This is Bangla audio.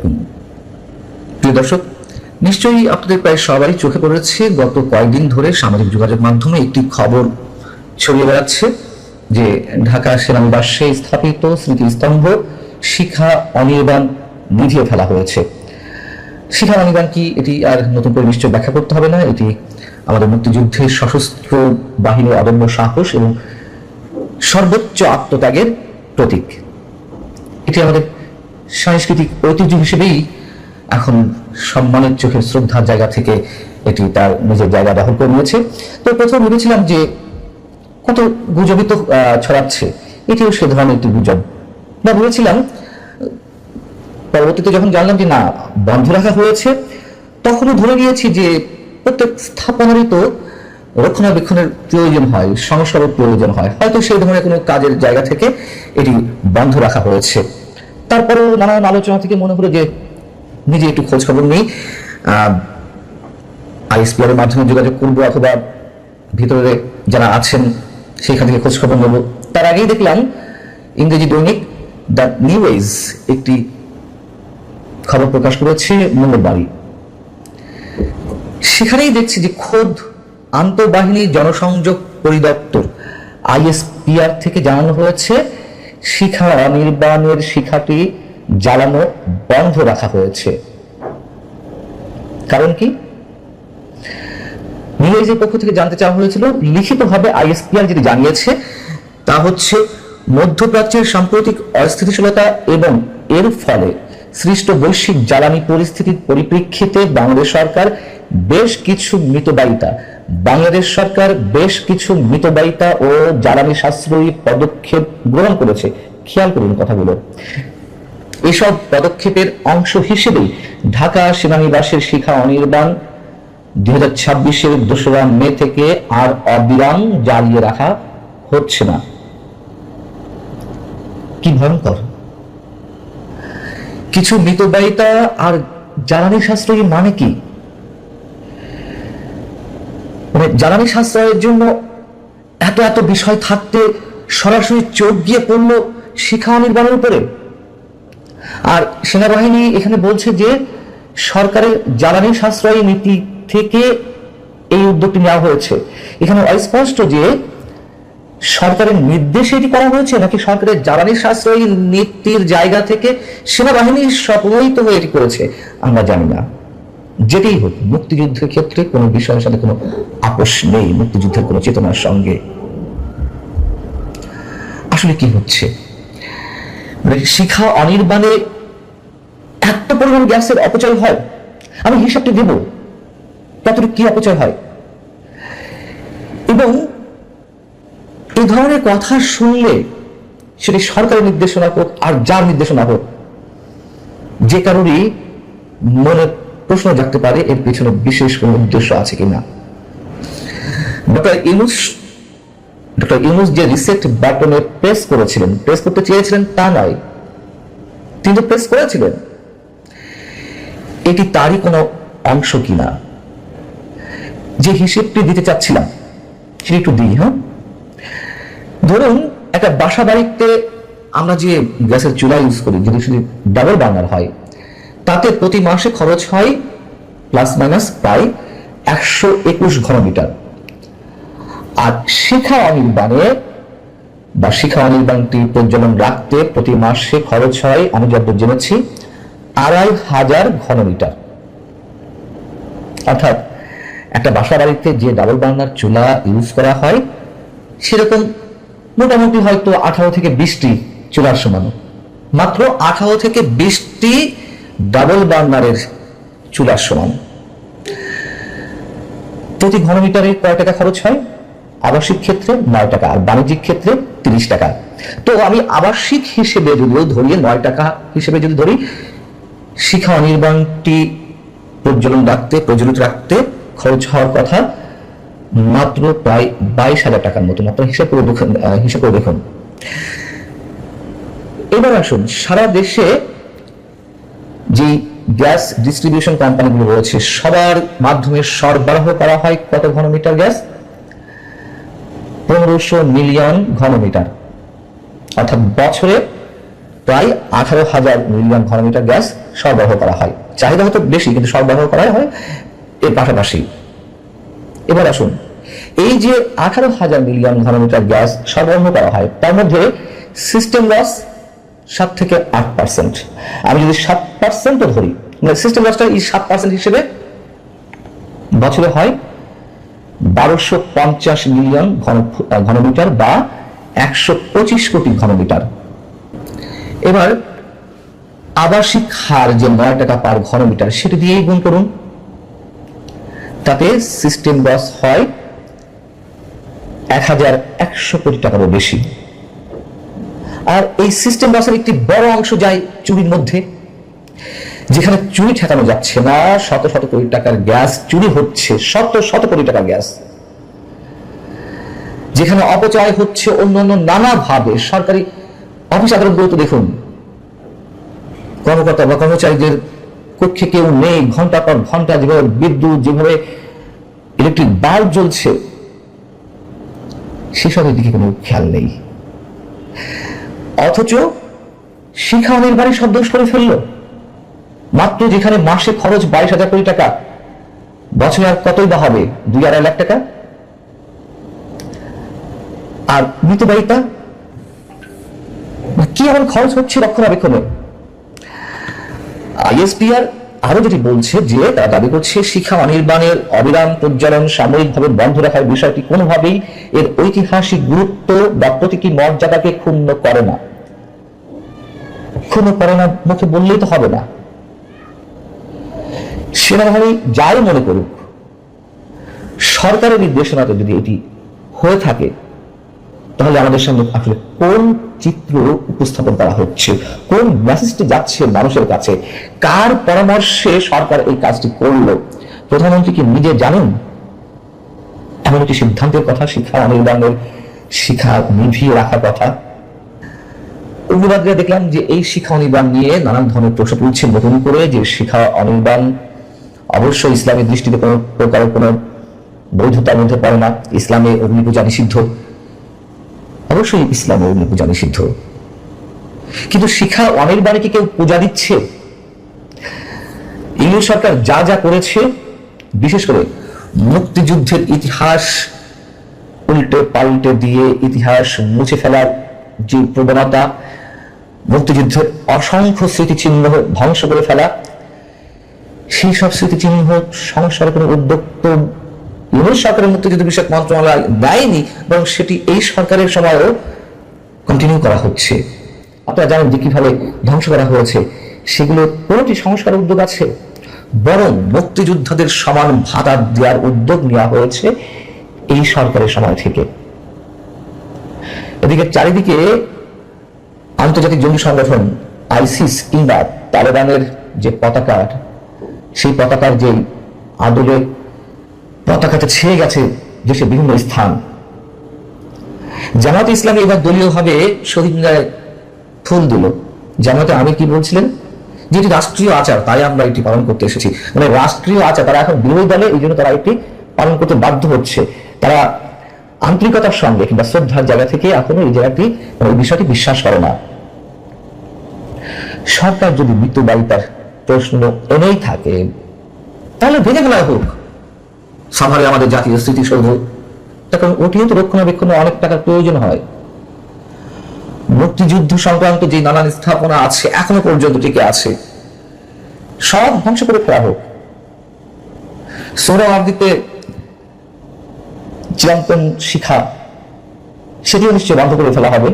আলাইকুম। প্রিয় দর্শক, নিশ্চয়ই আপনাদের প্রায় সবারই চোখে পড়েছে গত কয়েকদিন ধরে সামাজিক যোগাযোগ মাধ্যমে একটি খবর ছড়িয়ে বেড়াচ্ছে যে ঢাকা সেনানিবাসে স্থাপিত স্মৃতিস্তম্ভ শিখা অনির্বাণ নিভিয়ে ফেলা হয়েছে। শিখা অনির্বাণ কি, এটি আর নতুন করে নিশ্চয় ব্যাখ্যা করতে হবে না। এটি আমাদের মুক্তিযুদ্ধের সশস্ত্র বাহিনীর অদম্য সাহস এবং সর্বোচ্চ আত্মত্যাগের প্রতীক। এটি আমাদের সাংস্কৃতিক ঐতিহ্য হিসেবেই এখন সম্মানের চোখের শ্রদ্ধার জায়গা থেকে এটি তার নিজের জায়গা দখল করে নিয়েছে। তো প্রথমে ভেবেছিলাম যে কত গুজবই তো ছড়াচ্ছে, এটিও সে ধরনের একটি গুজব বা ভেবেছিলাম। পরবর্তীতে যখন জানলাম যে না, বন্ধ রাখা হয়েছে, তখনও ধরে নিয়েছি যে প্রত্যেক স্থাপনারই তো রক্ষণাবেক্ষণের প্রয়োজন হয়, সংস্কারের প্রয়োজন হয়, হয়তো সেই ধরনের কোনো কাজের জায়গা থেকে এটি বন্ধ রাখা হয়েছে। তারপরেও নানান আলোচনা থেকে মনে হলো যে নিজে একটু খোঁজ খবর নেই, আইএসপিআর এর মাধ্যমে যোগাযোগ করবো অথবা ভিতরে যারা আছেন সেখান থেকে খোঁজ খবর নেব। তার আগেই দেখলাম ইংরেজি দৈনিক দ্য নিউ এজ একটি খবর প্রকাশ করেছে মঙ্গলবারই। সেখানেই দেখছি যে খোদ আন্তঃবাহিনী জনসংযোগ পরিদপ্তর আইএসপিআর থেকে জানানো হয়েছে শিখা অনির্বাণের শিখাটি জ্বালানো বন্ধ রাখা হয়েছে। কারণ কি? নিউজের পক্ষ থেকে জানতে চাওয়া হয়েছিল, লিখিতভাবে আইএসপিআর যেটি জানিয়েছে তা হচ্ছে মধ্যপ্রাচ্যের সাম্প্রতিক অস্থিতিশীলতা এবং এর ফলে সৃষ্ট বৈশ্বিক জ্বালানি পরিস্থিতির পরিপ্রেক্ষিতে বাংলাদেশ সরকার বেশ কিছু মিতব্যয়িতা ও জ্বালানি সাশ্রয়ী পদক্ষেপ গ্রহণ করেছে। খেয়াল করুন কথাগুলো। এসব পদক্ষেপের অংশ হিসেবেই ঢাকা সেনানিবাসের শিখা অনির্বাণ 2026-এর 2রা মে থেকে আর অবিরাম জ্বালিয়ে রাখা হচ্ছে না। কি ভয়ঙ্কর! কিছু মিতব্যয়িতা আর জ্বালানি সাশ্রয়ী মানে কি? মানে জ্বালানি সাশ্রয়ের জন্য এত এত বিষয় থাকতে সরাসরি চোখ গিয়ে পড়লো শিখা অনির্বাণের উপরে। আর সেনাবাহিনী এখানে বলছে যে সরকারের জ্বালানি সাশ্রয়ী নীতি থেকে এই উদ্যোগটি নেওয়া হয়েছে। এখানে অস্পষ্ট যে সরকারের নির্দেশে এটি করা হয়েছে নাকি সরকারের জ্বালানি সাশ্রয়ী নীতির জায়গা থেকে সেনাবাহিনী সম্মিলিত হয়ে এটি করেছে আমরা জানি না। যেটাই হোক, মুক্তিযুদ্ধের ক্ষেত্রে কোনো বিষয়ের সাথে কোনো আপোষ নেই, মুক্তিযুদ্ধের কোনো চেতনার সঙ্গে। আসলে কি হচ্ছে? শিখা অনির্বাণে এত পরিমাণ গ্যাসের অপচয় হয়, আমি হিসাবটি দেব কতটুকু কি অপচয় হয়। এবং এই ধরনের কথা শুনলে সেটি সরকারের নির্দেশনা হোক আর যার নির্দেশনা হোক, যে কারোরই মনে প্রশ্ন জাগতে পারে এর পেছনে বিশেষ কোনো উদ্দেশ্য আছে কিনা। ডক্টর ইউনূস যে রিসেট বাটনে প্রেস করতে চেয়েছিলেন তা নয়, তিনি তো প্রেস করেছিলেন। এটি তারই কোনো অংশ কিনা, যে হিসেবটি দিতে চাচ্ছিলাম সেটি একটু দিই। ধরুন একটা বাসা বাড়িতে আমরা যে গ্যাসের চুলা ইউজ করি, যদি শুধু ডাবল বার্নার হয়, তাতে প্রতি মাসে খরচ হয় প্লাস মাইনাস প্রায় 121 ঘনমিটার। আর শিখা অনির্বাণটি প্রজ্বলন রাখতে প্রতি মাসে খরচ হয়, আমি যতদূর জেনেছি, 2500 ঘনমিটার। অর্থাৎ একটা বাসা বাড়িতে যে ডাবল বার্নার চুলা ইউজ করা হয় সেরকম মোটামুটি হয়তো 18 থেকে 20টি চুলার সমান, মাত্র 18 থেকে 20টি ডাবল বার্নারের চুলার সমান। প্রতি ঘনমিটারে কয় টাকা খরচ হয়? আবাসিক ক্ষেত্রে 9 টাকা, আর বাণিজ্যিক ক্ষেত্রে 30 টাকা। তো আমি আবাসিক হিসেবে যদিও ধরি 9 টাকা হিসেবে যদি ধরি, শিখা অনির্বাণটি প্রজ্বলিত রাখতে খরচ হওয়ার কথা মাত্র প্রায় 22,000 টাকার মতো। মাত্র হিসাব করে দেখুন। এবার আসুন, সারা দেশে যে গ্যাস ডিস্ট্রিবিউশন কোম্পানিগুলো রয়েছে সবার মাধ্যমে সরবরাহ করা হয় কত ঘনমিটার গ্যাস? 1500 মিলিয়ন ঘনমিটার। অর্থাৎ বছরে প্রায় 18,000 মিলিয়ন ঘনমিটার গ্যাস সরবরাহ করা হয়। চাহিদা হয়তো বেশি, কিন্তু সরবরাহ করা হয় এর পাশাপাশি। এবার আসুন, এই যে 18,000 মিলিয়ন ঘনমিটার গ্যাস সরবরাহ করা হয়, তার মধ্যে সিস্টেম লস 7 থেকে 8%। আমি যদি 7% ধরি, মানে সিস্টেম লসটা এই 7% হিসেবে বছরে হয় 1250 মিলিয়ন ঘনমিটার বা 125 কোটি ঘনমিটার। এবার আবাসিক হার যে 9 টাকা পার ঘনমিটার, সেটি দিয়েই গুণ করুন, তাতে সিস্টেম লস হয় 1100 কোটি টাকারও বেশি। আর এই সিস্টেম লসের একটি বড় অংশ যায় চুরির মধ্যে, যেখানে চুরি ঠেকানো যাচ্ছে না, শত শত কোটি টাকার গ্যাস চুরি হচ্ছে, শত শত কোটি টাকার গ্যাস, যেখানে অপচয় হচ্ছে অন্যান্য নানাভাবে। সরকারি অফিস আদালতগুলোতে দেখুন, কর্মকর্তা বা কর্মচারীদের কক্ষে কেউ নেই, ঘন্টা পর ঘন্টা যেভাবে বিদ্যুৎ, যেভাবে ইলেকট্রিক বাল্ব জ্বলছে, সেসবের দিকে কোনো খেয়াল নেই। অথচ শিক্ষা অনির্বাণী সব দোষ করে ফেললো। মাত্র যেখানে মাসে খরচ 22,000 কোটি টাকা, বছরে আর কতই বা হবে? 2-2.5 লাখ টাকা। আর মৃতব্যয়িতা কি এমন খরচ হচ্ছে রক্ষণাবেক্ষণে? আইএসপিআর আরো যেটি বলছে যে, তারা দাবি করছে শিক্ষা অনির্বাণের অবিরাম প্রজ্বলন সাময়িকভাবে বন্ধ রাখার বিষয়টি কোনোভাবেই এর ঐতিহাসিক গুরুত্ব বা প্রতীকী মর্যাদাকে ক্ষুণ্ণ করে না। ক্ষুণ্ণ করে না মুখে বললেই তো হবে না। সেনাবাহিনী যাই মনে করুক, সরকারের নির্দেশনাতে যদি এটি হয়ে থাকে, তাহলে আমাদের সামনে আসলে কোন চিত্র উপস্থাপন করা হচ্ছে, কোন মেসেজটি যাচ্ছে মানুষের কাছে, কার পরামর্শে সরকার এই কাজটি করলো? প্রধানমন্ত্রী কি নিজে জানেন এমন একটি সিদ্ধান্তের কথা, শিক্ষা অনির্বাণের শিক্ষা নিভিয়ে রাখার কথা? উগ্রবাদীরা দেখলাম যে এই শিক্ষা অনির্বাণ নিয়ে নানান ধরনের প্রশ্ন তুলছে নতুন করে, যে শিক্ষা অনির্বাণ অবশ্যই ইসলামের দৃষ্টিতে কোনো প্রকারের কোনো বৈধতার মধ্যে পড়ে না। ইসলামে অগ্নি পূজা নিষিদ্ধ, অবশ্যই ইসলামে অগ্নি পূজা নিষিদ্ধ, কিন্তু শিক্ষা অনির্বাণকে কেউ পূজা দিচ্ছে? ইংরেজ সরকার যা যা করেছে, বিশেষ করে মুক্তিযুদ্ধের ইতিহাস উল্টে পাল্টে দিয়ে ইতিহাস মুছে ফেলার যে প্রবণতা, মুক্তিযুদ্ধের অসংখ্য স্মৃতিচিহ্ন ধ্বংস করে ফেলা, সেই সব স্মৃতিচিহ্ন সংস্কারের কোনো উদ্যোগ তো ইংরেজ সরকারের মুক্তিযুদ্ধ বিষয়ক মন্ত্রণালয় দেয়নি, বরং সেটি এই সরকারের সময়ও কন্টিনিউ করা হচ্ছে। আপনারা জানেন যে কিভাবে ধ্বংস করা হয়েছে, সেগুলো কোনটি সংস্কারের উদ্যোগ আছে? বরং মুক্তিযোদ্ধাদের সমান ভাতা দেওয়ার উদ্যোগ নেওয়া হয়েছে এই সরকারের সময় থেকে। এদিকে চারিদিকে আন্তর্জাতিক জঙ্গি সংগঠন আইসিস কিংবা তালেবানের যে পতাকা, সেই পতাকার যে আদলে পতাকাটা ছেয়ে গেছে দেশের বিভিন্ন স্থান। জামায়াতে ইসলামী এবার দলীয়ভাবে শহীদ মিনারে ফুল দিল। জামায়াতে আমির কি বলছিলেন, যে এটি রাষ্ট্রীয় আচার, তাই আমরা এটি পালন করতে এসেছি। মানে রাষ্ট্রীয় আচার, তারা এখন বিরোধী দলে, এই জন্য তারা এটি পালন করতে বাধ্য হচ্ছে। তারা আন্তরিকতার সঙ্গে কিংবা শ্রদ্ধার জায়গা থেকে এখনো এই জায়গাটি, এই বিষয়টি বিশ্বাস করে না। সরকার যদি মৃত্যুবাহিতার প্রশ্ন এনেই থাকে, তাহলে ভেঙে ফেলা হোক সাভারে আমাদের জাতীয় স্মৃতিসৌধ। কারণ ওটিও তো রক্ষণাবেক্ষণে অনেক টাকার প্রয়োজন হয়। মুক্তিযুদ্ধ সংক্রান্ত যে নানান স্থাপনা আছে, এখনো পর্যন্ত টিকে আছে, সব ধ্বংস করে ফেলা হোক। সোহরাওয়ার্দীতে চিরন্তন শিখা, সেটিও নিশ্চয় বন্ধ করে ফেলা হবে।